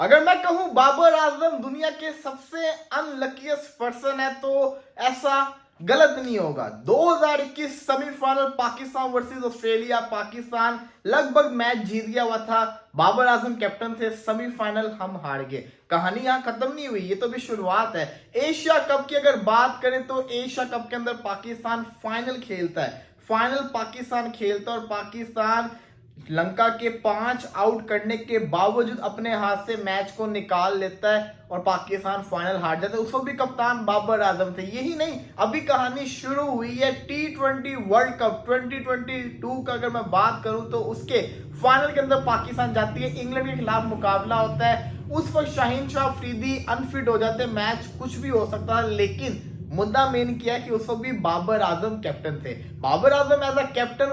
अगर मैं कहूं बाबर आजम दुनिया के सबसे अनलकीस्ट पर्सन है तो ऐसा गलत नहीं होगा। 2021 semifinal Pakistan versus Australia, Pakistan लगभग मैच जीत गया हुआ था, बाबर आजम कैप्टन थे, सेमीफाइनल हम हार गए। कहानी यहां खत्म नहीं हुई, ये तो भी शुरुआत है। एशिया कप की अगर बात करें तो एशिया कप के अंदर पाकिस्तान फाइनल खेलता है, फाइनल पाकिस्तान खेलता है और पाकिस्तान श्रीलंका के 5 आउट करने के बावजूद अपने हाथ से मैच को निकाल लेता है और पाकिस्तान फाइनल हार जाता है। उस वक्त भी कप्तान बाबर आजम थे। यही नहीं, अभी कहानी शुरू हुई है T20 वर्ल्ड कप 2022 का। अगर मैं बात करूं तो उसके फाइनल के अंदर पाकिस्तान जाती है, इंग्लैंड के खिलाफ मुकाबला होता है। उस वक्त शाहीन शाह अफरीदी अनफिट हो जाते, मैच कुछ भी हो सकता है, लेकिन मुद्दा मेन किया कि उस वक्त भी बाबर आजम कैप्टन थे। Babar Azam as a captain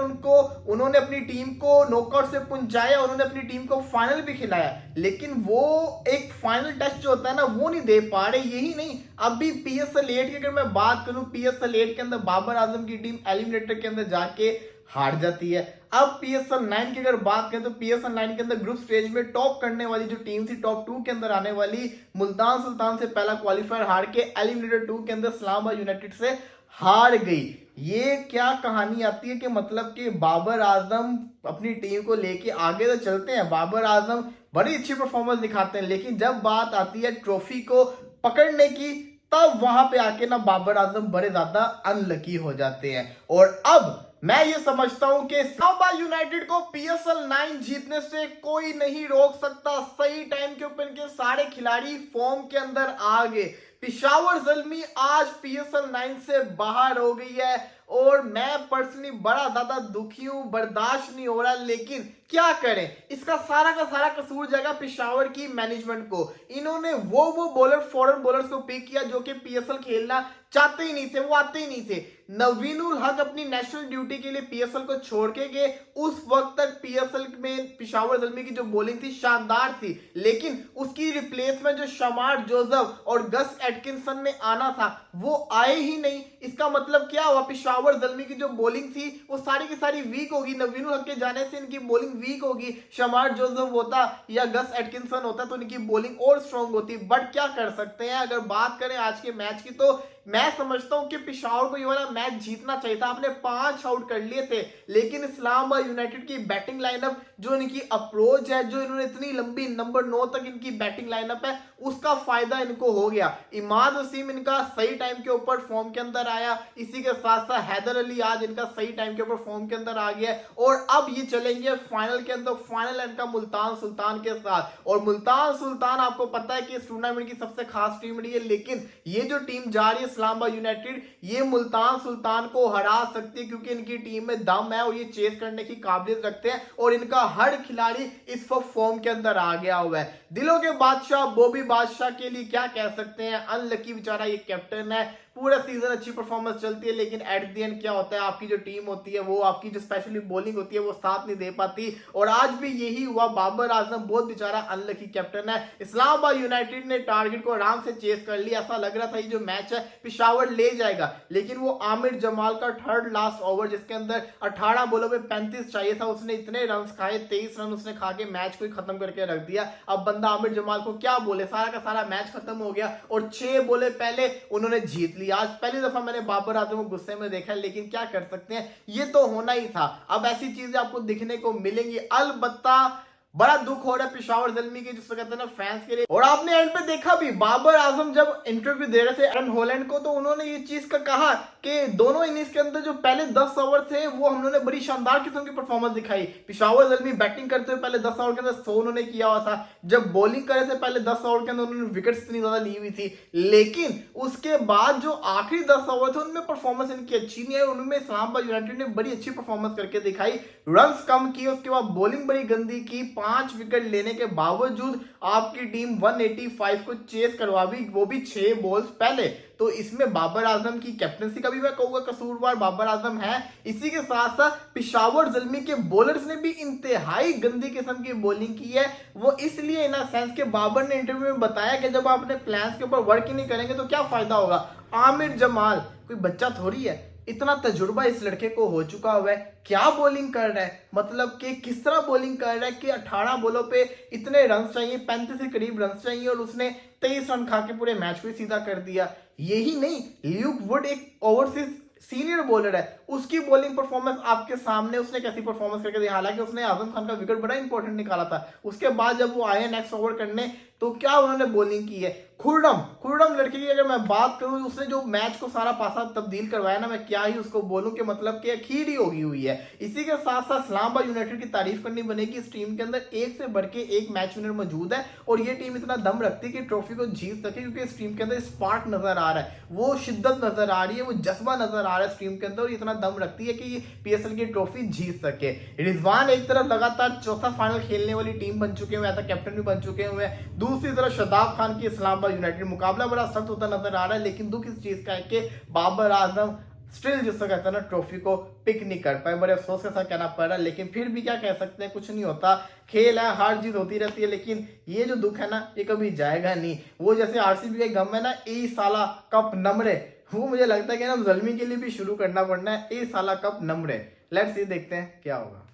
उन्होंने अपनी टीम को नॉकआउट से पहुंचाया, उन्होंने अपनी टीम को फाइनल भी खिलाया, लेकिन वो एक फाइनल टेस्ट जो होता है ना वो नहीं दे पा रहे। यही नहीं, अभी PSL 8 की अगर मैं बात करूं, PSL 8 के अंदर बाबर आजम की टीम एलिमिनेटर के अंदर जाके हार जाती है। अब PSL 9 की अगर बात करें तो PSL 9 के अंदर ग्रुप स्टेज में टॉप करने वाली जो टीम थी, टॉप 2 के अंदर आने वाली, मुल्तान सुल्तान से पहला क्वालिफायर हार के एलिमिनेटर 2 के अंदर इस्लामाबाद यूनाइटेड से हार गई। ये क्या कहानी आती है कि मतलब कि बाबर आजम अपनी टीम को लेके आगे तो चलते हैं, बाबर आजम बड़ी अच्छी परफॉर्मेंस दिखाते हैं, लेकिन जब बात आती है ट्रॉफी को पकड़ने की तब वहां पे आके ना बाबर आजम बड़े ज्यादा अनलकी हो जाते हैं। और अब मैं ये समझता हूं कि इस्लामाबाद यूनाइटेड को PSL 9 जीतने से कोई नहीं रोक सकता। सही टाइम के ऊपर इनके सारे खिलाड़ी फॉर्म के अंदर आ गए। पेशावर ज़ल्मी आज PSL 9 से बाहर हो गई है और मैं पर्सनली बड़ा ज्यादा दुखी हूं, बर्दाश्त नहीं हो रहा, लेकिन क्या करें, इसका सारा का सारा कसूर जाएगा पेशावर की मैनेजमेंट को। इन्होंने वो बॉलर, फॉरेन बॉलर्स को पिक किया जो कि PSL खेलना चाहते ही नहीं थे, वो आते ही नहीं थे। नवीनुल हक अपनी नेशनल ड्यूटी के लिए PSL को छोड़ के गए। उस वक्त तक PSL में पेशावर ज़ल्मी की जो बॉलिंग थी शानदार थी, लेकिन उसकी रिप्लेसमेंट जो शमार जोसेफ और गस एटकिंसन में आना था वो आए ही नहीं। इसका मतलब क्या हुआ, पेशावर ज़ल्मी की जो बॉलिंग थी वो सारी की सारी वीक होगी। नवीनुल हक के जाने से इनकी बॉलिंग वीक होगी। शमार जोसेफ होता या गस एटकिंसन होता तो इनकी बॉलिंग और स्ट्रांग होती। बट क्या कर सकते हैं, अगर बात करें आज के मैच की तो मैं समझता हूं कि पेशावर को ये वाला मैच जीतना चाहिए था। आपने 5 आउट कर लिए थे, लेकिन इस्लामाबाद यूनाइटेड की बैटिंग लाइनअप, जो इनकी अप्रोच है, जो इन्होंने इतनी लंबी नंबर 9 तक इनकी बैटिंग लाइनअप है, उसका फायदा इनको हो गया। इमाद वसीम इनका सही टाइम के ऊपर फॉर्म के अंदर आया, इसी के साथ साथ हैदर अली आज इनका सही टाइम के ऊपर फॉर्म के अंदर आ गया और अब ये चलेंगे फाइनल के अंदर। फाइनल इनका मुल्तान सुल्तान के साथ, और मुल्तान सुल्तान आपको पता है कि इस टूर्नामेंट की सबसे खास टीम रही है, लेकिन ये जो टीम जा रही है इस्लामाबाद यूनाइटेड, ये मुल्तान सुल्तान को हरा सकती है क्योंकि इनकी टीम में दम है और ये चेस करने की काबिलियत रखते हैं और इनका हर खिलाड़ी इस वक्त फॉर्म के अंदर आ गया हुआ है। दिलों के बादशाह बॉबी बादशाह के लिए क्या कह सकते हैं, अनलकी बेचारा ये कैप्टन है। पूरा सीजन अच्छी परफॉर्मेंस चलती है, लेकिन एट द एंड क्या होता है, आपकी जो टीम होती है, वो आपकी जो स्पेशली बॉलिंग होती है वो साथ नहीं दे पाती। और आज भी यही हुआ, बाबर आजम बहुत बेचारा अनलकी कैप्टन है। इस्लामाबाद यूनाइटेड ने टारगेट को आराम से चेस कर लिया, ऐसा लग रहा था ये जो मैच है पेशावर ले जाएगा, लेकिन वो आमिर जमाल का थर्ड लास्ट ओवर जिसके अंदर 18 बॉलों में 35 चाहिए था, उसने इतने रन खाए, 23 रन उसने खा के मैच को ही खत्म करके रख दिया। अब बंदा आमिर जमाल को क्या बोले, सारा का सारा मैच खत्म हो गया और 6 बॉले पहले उन्होंने जीत लिया। आज पहली दफा मैंने बाबर आजम को गुस्से में देखा, लेकिन क्या कर सकते हैं, ये तो होना ही था। अब ऐसी चीजें आपको दिखने को मिलेंगी। अलबत्ता बड़ा दुख हो रहा है पेशावर ज़ल्मी के, जिसको कहते हैं ना, फैंस के लिए। और आपने एंड पे देखा भी, बाबर आजम जब इंटरव्यू दे रहे थे एरन हॉलैंड को, तो उन्होंने ये चीज का कहा कि दोनों इनिंग्स के अंदर जो पहले 10 ओवर थे वो हम लोगों ने बड़ी शानदार किस्म की परफॉर्मेंस दिखाई। पेशावर ज़ल्मी बैटिंग करते हुए पहले 10 ओवर के अंदर 100 उन्होंने किया हुआ था, जब बॉलिंग करे थे पहले 10 ओवर के अंदर उन्होंने विकेट्स इतनी ज्यादा ली हुई थी, लेकिन उसके बाद जो आखिरी 10 ओवर थे उनमें परफॉर्मेंस इनकी अच्छी नहीं है। उनमें इस्लामाबाद यूनाइटेड ने बड़ी अच्छी परफॉर्मेंस करके दिखाई, रन कम किए, उसके बाद बॉलिंग बड़ी गंदी की, 5 विकेट लेने के बावजूद आपकी टीम 185 को चेस करवा भी, वो भी 6 बॉल्स पहले। तो इसमें बाबर आजम की कैप्टनसी का भी मैं कहूंगा कसूरवार बाबर आजम है। इसी के साथ साथ पेशावर ज़ल्मी के बॉलर्स ने भी इंतहाई गंदी किस्म की बॉलिंग की है। वो इसलिए इन सेंस के बाबर ने इंटरव्यू में बताया कि जब आप अपने प्लान्स के ऊपर वर्क ही नहीं करेंगे तो क्या फायदा होगा। आमिर जमाल कोई बच्चा थोड़ी है, इतना तजुर्बा इस लड़के को हो चुका हुआ है, क्या बॉलिंग कर रहा है, मतलब कि किस तरह बॉलिंग कर रहा है कि 18 बॉलों पे इतने रन चाहिए, 35 के करीब रन चाहिए और उसने 23 रन खा के पूरे मैच को सीधा कर दिया। यही नहीं, ल्यूक वुड एक ओवरसीज सीनियर बॉलर है, उसकी बॉलिंग परफॉर्मेंस आपके सामने, उसने कैसी परफॉर्मेंस करके दी। हालांकि उसने आजम खान का विकेट बड़ा इंपॉर्टेंट निकाला था, उसके बाद जब वो आए नेक्स्ट ओवर करने तो क्या उन्होंने बॉलिंग की है। खुर्रम लड़के की अगर मैं बात करूं, उसने जो मैच को सारा पासा तब्दील करवाया ना, मैं क्या ही उसको बोलूं कि मतलब कि खीर ही होगी हुई है। इसी के साथ साथ इस्लामाबाद यूनाइटेड की तारीफ करनी बनेगी, इस टीम के अंदर एक से बढ़ के एक मैच विनर मौजूद है और ये टीम इतना दम रखती है कि ट्रॉफी को जीत सके, क्योंकि इस टीम के अंदर स्पार्क नजर आ रहा है, वो शिद्दत नजर आ रही है, वो जज्बा नजर आ रहा है इस टीम के अंदर और इतना दम रखती है कि पीएसएल की ट्रॉफी जीत सके। रिजवान एक तरफ लगातार चौथा फाइनल खेलने वाली टीम बन चुके हैं, ऐसा कैप्टन भी बन चुके हुए हैं, दूसरी तरफ शदाब खान की इस्लामाबाद यूनाइटेड, मुकाबला बड़ा सख्त होता नजर आ रहा है। लेकिन दुख इस चीज का है कि बाबर आजम स्टिल जिसको कहते हैं ना ट्रॉफी को पिक नहीं कर पाए, बड़े अफसोस के साथ कहना पड़ रहा है। लेकिन फिर भी क्या कह सकते हैं, कुछ नहीं होता, खेल है, हार जीत होती रहती है। लेकिन ये जो दुख है ना, ये कभी जाएगा नहीं। वो जैसे आरसीबी के गम है ना, ए साला कप नमरे, वो मुझे लगता है कि ना जल्मी के लिए भी शुरू करना पड़ना है, ए साला कप नमरे। लेट्स सी, देखते हैं क्या होगा।